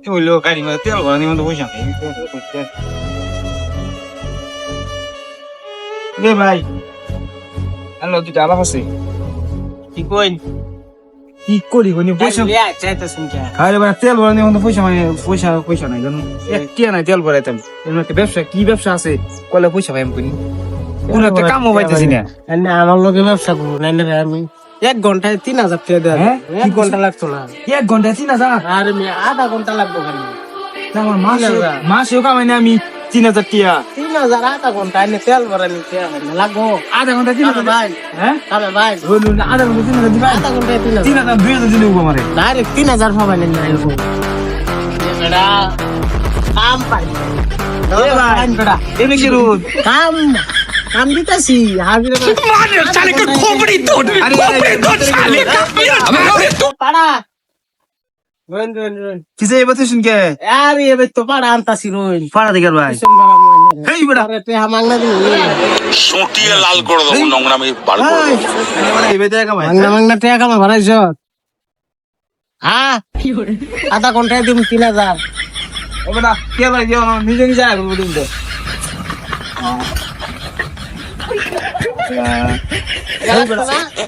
হইলো গাড়ি মানে তেল ভরা নিয়ে তো পয়সা নেই রে ভাই হ্যালো তুই আলাপ আছে কি কইন কি করি কোনি পয়সা চাইতেছেন কে আরে ভাই তেল ভরা নিয়ে তো পয়সা মানে পয়সা নাই জানো কে নাই তেল ভরাইতাম এমন একটা ব্যবসা কি ব্যবসা আছে কলে পয়সা পাইম কোনি কোনো একটা কামও পাইতেছি না আমার লোকে ব্যবসা করবো না ভাই আমি 1 ঘন্টায় 3000 টাকা দেওয়া হ্যাঁ? 1 ঘন্টা লাগতো না 1 ঘন্টা 3000 আর আমি আধা ঘন্টা লাগবো খালি আমার 3000 মাসেও কামাই না আমি 3000 টাকা 3000 আধা ঘন্টা এনে তেল ভরা নিতে লাগবো আধা ঘন্টা 3000 ভাই হ্যাঁ কামে ভাই বলুন আধা ঘন্টা 3000 দিবা আধা ঘন্টায় 3000 3000 2000 দিলে উগো মারে ডাইরেক্ট 3000 পাবেন না এরকম বেটা কাম পাই এ ভাই এনে কি রুদ কাম কাম দিতেছি হাজিরা मारे साले का खोपड़ी तोड़ साले का अबे तू পাড়া রোন কিসে এবারে শুনকে আরে এবে তো পাড়া আনতাছি রোন পাড়া দিগার ভাই হেই বেটা আরে তে হামাংনা দিন सोटिया लाल कर दो नोंगना में बाल कर दो মানে এবারে কামাই মাংনা তে কামা ভরাইছ হ্যাঁ আধা ঘন্টায় দিম 3000 ও বেটা কে ভাই দিও নিজে নিজে আগে বলুন দে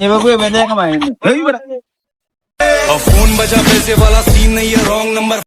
এবারে এবারে কামাই হেই বেটা फोन बजा पैसे वाला सीन नहीं है रॉन्ग नंबर